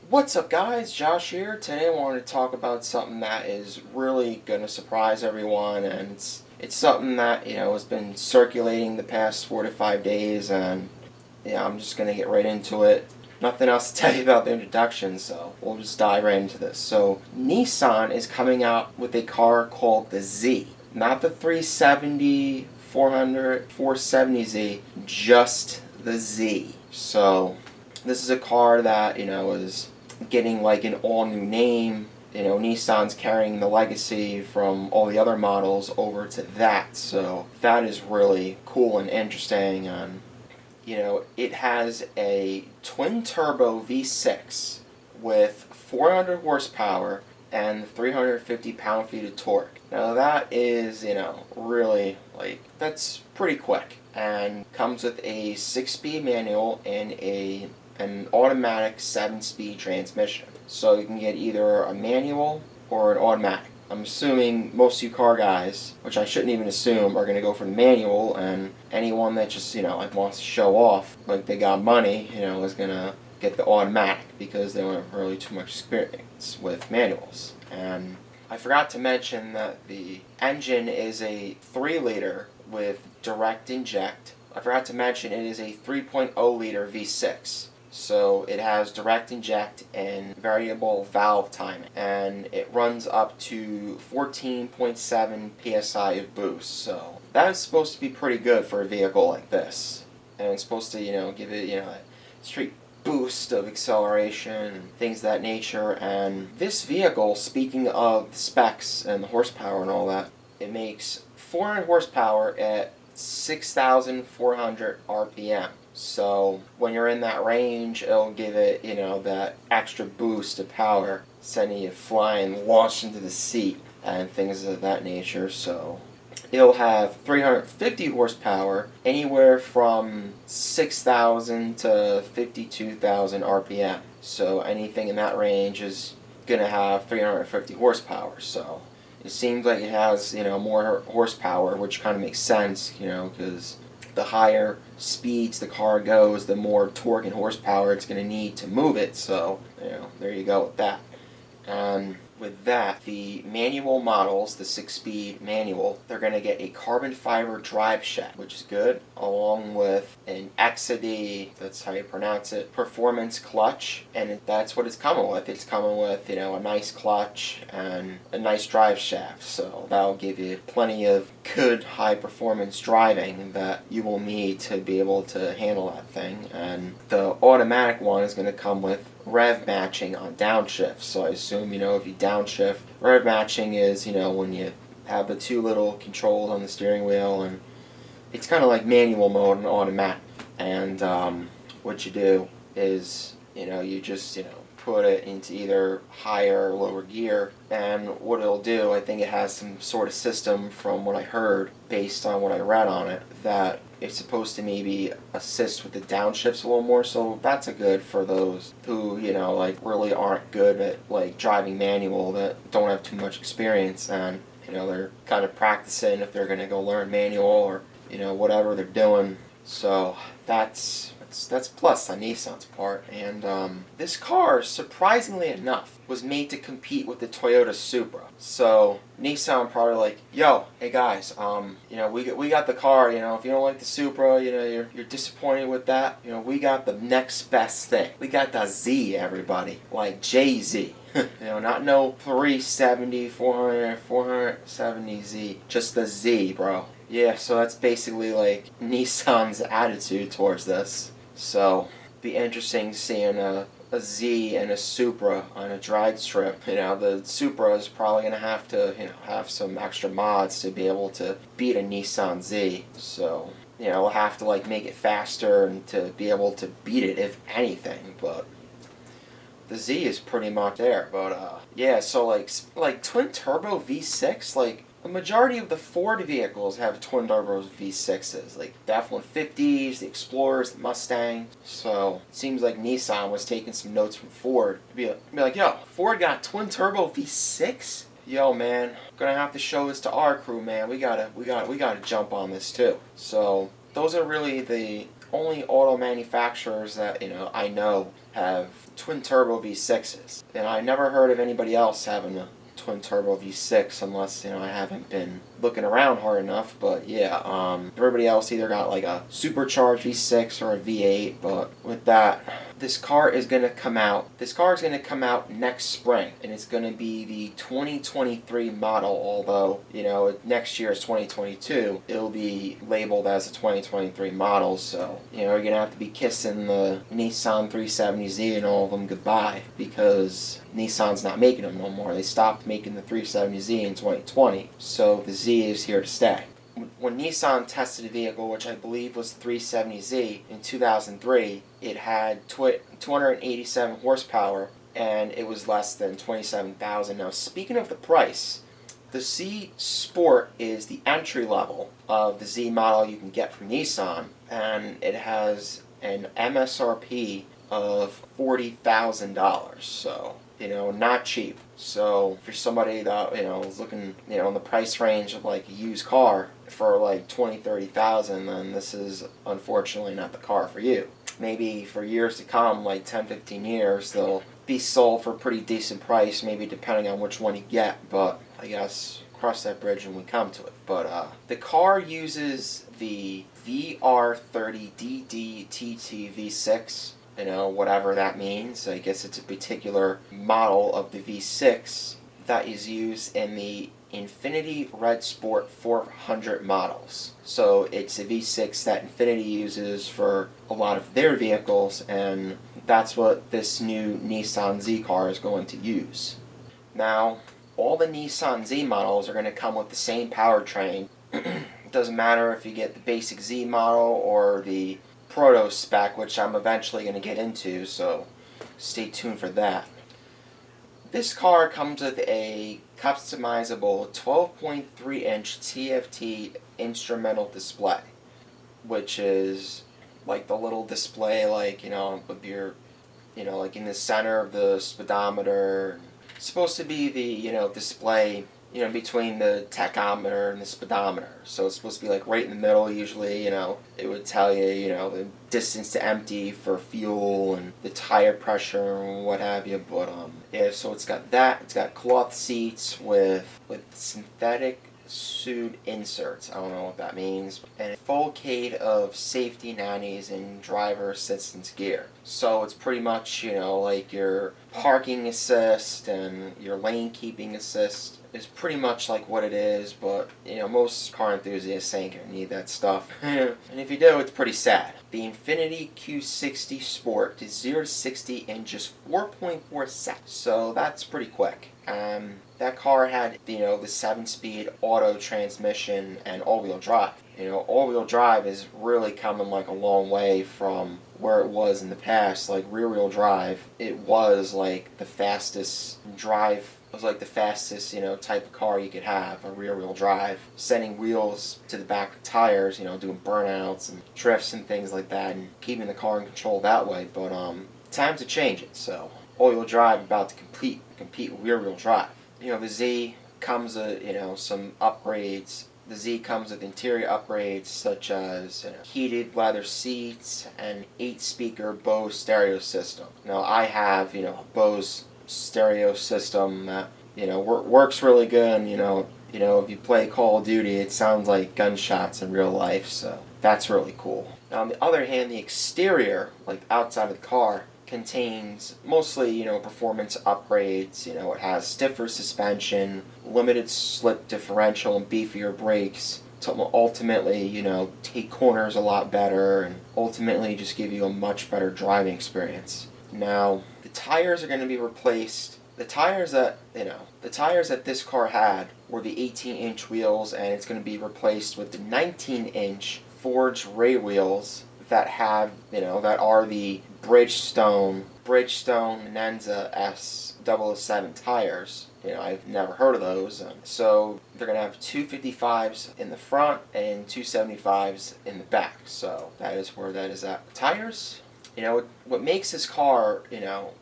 What's up, guys? Josh here. Today I wanted to talk about something that is really going to surprise everyone, and it's something that has been circulating the past 4 to 5 days, and I'm just going to get right into it. Nothing else to tell you about the introduction, so we'll just dive right into this. So Nissan is coming out with a car called the Z, not the 370, 400, 470Z, just the Z. So this is a car that is getting like an all-new name. Nissan's carrying the legacy from all the other models over to that, so that is really cool and interesting. And it has a twin-turbo V6 with 400 horsepower and 350 pound-feet of torque. Now that is, really, that's pretty quick, and comes with a 6-speed manual and an automatic 7-speed transmission. So you can get either a manual or an automatic. I'm assuming most of you car guys, which I shouldn't even assume, are going to go for the manual, and anyone that just, wants to show off, like they got money, is going to get the automatic because they don't have really too much experience with manuals. And I forgot to mention that the engine is a 3-liter with direct inject. I forgot to mention it is a 3.0-liter V6. So it has direct inject and variable valve timing, and it runs up to 14.7 psi of boost. So that is supposed to be pretty good for a vehicle like this, and it's supposed to give it a straight boost of acceleration and things of that nature. And this vehicle, speaking of specs and the horsepower and all that, it makes 400 horsepower at 6,400 RPM. So when you're in that range, it'll give it, that extra boost of power, sending you flying, launched into the seat, and things of that nature. So it'll have 350 horsepower, anywhere from 6,000 to 52,000 RPM. So anything in that range is going to have 350 horsepower. So it seems like it has, more horsepower, which kind of makes sense, because the higher speeds the car goes, the more torque and horsepower it's going to need to move it. So, there you go with that. And with that, the manual models, the 6-speed manual, they're going to get a carbon fiber drive shaft, which is good, along with an XD, that's how you pronounce it, performance clutch, and that's what it's coming with. It's coming with, a nice clutch and a nice drive shaft, so that'll give you plenty of good high-performance driving that you will need to be able to handle that thing. And the automatic one is going to come with rev matching on downshift. So I assume, if you downshift, rev matching is, when you have the two little controls on the steering wheel, and it's kind of like manual mode and automatic. And what you do is, you just, put it into either higher or lower gear, and what it'll do, I think it has some sort of system, from what I heard, based on what I read on it, that it's supposed to maybe assist with the downshifts a little more. So that's a good for those who, really aren't good at, driving manual, that don't have too much experience, and, they're kind of practicing if they're going to go learn manual, or, whatever they're doing. So that's plus on Nissan's part. And this car, surprisingly enough, was made to compete with the Toyota Supra. So Nissan probably like, yo, hey guys, we got the car. If you don't like the Supra, you're disappointed with that. We got the next best thing. We got the Z, everybody, like Jay-Z. Not no 370, 400, 470Z, just the Z, bro. Yeah, so that's basically like Nissan's attitude towards this. So, be interesting seeing a Z and a Supra on a drag strip. The Supra is probably going to have to, have some extra mods to be able to beat a Nissan Z. So, we'll have to, make it faster and to be able to beat it, if anything. But the Z is pretty much there. But, yeah, so, twin turbo V6, the majority of the Ford vehicles have twin turbo V6s, like the F-150s, the Explorers, the Mustang. So it seems like Nissan was taking some notes from Ford to be like, yo, Ford got twin turbo V6? Yo, man, gonna have to show this to our crew, man. We gotta jump on this too. So those are really the only auto manufacturers that I know have twin turbo V6s. And I never heard of anybody else having a twin turbo V6 unless, I haven't been looking around hard enough. But yeah, everybody else either got like a supercharged V6 or a V8. But with that, this car is going to come out. This car is going to come out next spring, and it's going to be the 2023 model. Although, next year is 2022, it'll be labeled as a 2023 model. So, you're going to have to be kissing the Nissan 370Z and all of them goodbye, because Nissan's not making them no more. They stopped making the 370Z in 2020. So the Z is here to stay. When Nissan tested a vehicle, which I believe was the 370Z in 2003, it had 287 horsepower, and it was less than $27,000. Now, speaking of the price, the Z Sport is the entry level of the Z model you can get from Nissan, and it has an MSRP of $40,000. So, not cheap. So for somebody that, is looking, in the price range of like a used car for like $20,000-$30,000, then this is unfortunately not the car for you. Maybe for years to come, like 10-15 years, they'll be sold for a pretty decent price, maybe depending on which one you get, but I guess cross that bridge when we come to it. But the car uses the VR30DD V6. Whatever that means. I guess it's a particular model of the V6 that is used in the Infiniti Red Sport 400 models. So it's a V6 that Infiniti uses for a lot of their vehicles, and that's what this new Nissan Z car is going to use. Now, all the Nissan Z models are going to come with the same powertrain. It doesn't matter if you get the basic Z model or the Proto spec, which I'm eventually going to get into, so stay tuned for that. This car comes with a customizable 12.3-inch TFT instrumental display, which is like the little display, like, with your, like in the center of the speedometer. It's supposed to be the, display, between the tachometer and the speedometer. So it's supposed to be like right in the middle usually, it would tell you, the distance to empty for fuel and the tire pressure and what have you. But yeah, so it's got that. It's got cloth seats with synthetic suede inserts. I don't know what that means. And a full cade of safety nannies and driver assistance gear. So it's pretty much, like your parking assist and your lane keeping assist is pretty much like what it is, but most car enthusiasts ain't gonna need that stuff. And if you do, it's pretty sad. The Infiniti Q60 Sport is 0 to 60 in just 4.4 seconds, so that's pretty quick. That car had the 7-speed auto transmission and all-wheel drive. All-wheel drive is really coming like a long way from where it was in the past. Like rear-wheel drive, it was like the fastest drive. It was like the fastest, type of car you could have, a rear-wheel drive. Sending wheels to the back of tires, doing burnouts and drifts and things like that, and keeping the car in control that way. But times are changing, so all-wheel drive about to compete with rear-wheel drive. The Z comes with, some upgrades. The Z comes with interior upgrades such as heated leather seats and 8-speaker Bose stereo system. Now I have, a Bose stereo system that, works really good, and, if you play Call of Duty, it sounds like gunshots in real life, so that's really cool. Now on the other hand, the exterior, like outside of the car, contains mostly, performance upgrades. It has stiffer suspension, limited slip differential, and beefier brakes to ultimately, take corners a lot better and ultimately just give you a much better driving experience. Now, the tires are going to be replaced. The tires that this car had were the 18-inch wheels, and it's going to be replaced with the 19-inch forged Ray wheels that have, that are the Bridgestone Nenza S007 tires. I've never heard of those. So they're going to have 255s in the front and 275s in the back. So that is where that is at. Tires, what makes this car,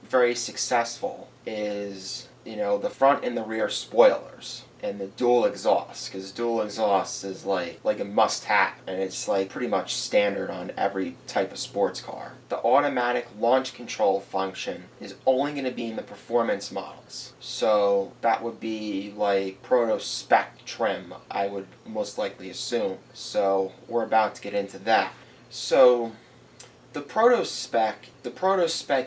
very successful is, the front and the rear spoilers. and the dual exhaust, because dual exhaust is like a must-have, and it's like pretty much standard on every type of sports car. The automatic launch control function is only going to be in the performance models, so that would be like proto spec trim, I would most likely assume. So we're about to get into that. So the proto spec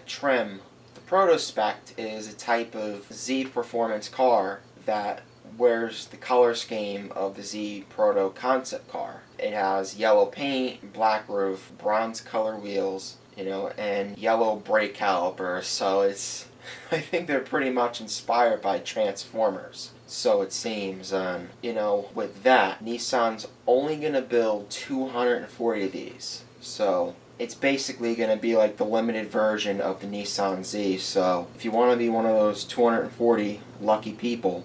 trim, the proto spec is a type of Z performance car that wears the color scheme of the Z Proto concept car. It has yellow paint, black roof, bronze color wheels, and yellow brake calipers. So it's, I think they're pretty much inspired by Transformers. So it seems, with that, Nissan's only going to build 240 of these. So it's basically going to be like the limited version of the Nissan Z. So if you want to be one of those 240 lucky people,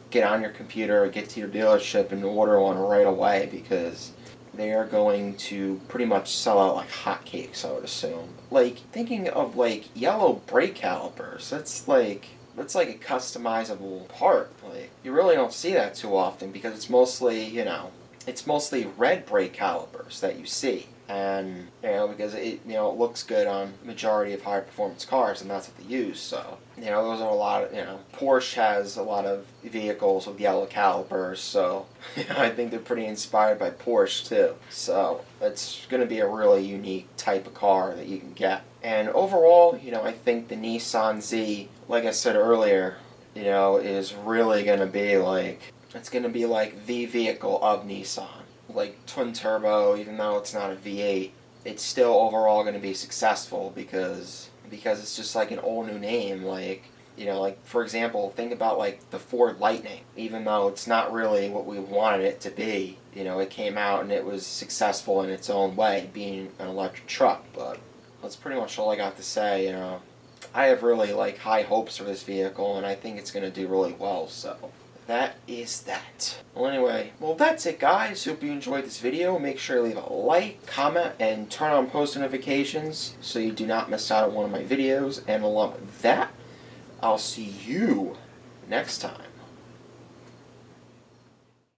get on your computer, get to your dealership and order one right away, because they are going to pretty much sell out like hotcakes, I would assume. Like, thinking of like yellow brake calipers, that's like a customizable part. Like, you really don't see that too often, because it's mostly, it's mostly red brake calipers that you see. And, because it looks good on the majority of high performance cars, and that's what they use. So, those are a lot of, Porsche has a lot of vehicles with yellow calipers, so I think they're pretty inspired by Porsche too. So it's going to be a really unique type of car that you can get. And overall, I think the Nissan Z, like I said earlier, is really going to be like, it's going to be like the vehicle of Nissan. Like twin turbo, even though it's not a V8, it's still overall going to be successful because it's just like an all new name. Like, like for example, think about like the Ford Lightning. Even though it's not really what we wanted it to be, it came out and it was successful in its own way, being an electric truck. But that's pretty much all I got to say. I have really like high hopes for this vehicle, and I think it's going to do really well. So that is that. Well, anyway, that's it, guys. Hope you enjoyed this video. Make sure to leave a like, comment, and turn on post notifications so you do not miss out on one of my videos. And along with that, I'll see you next time.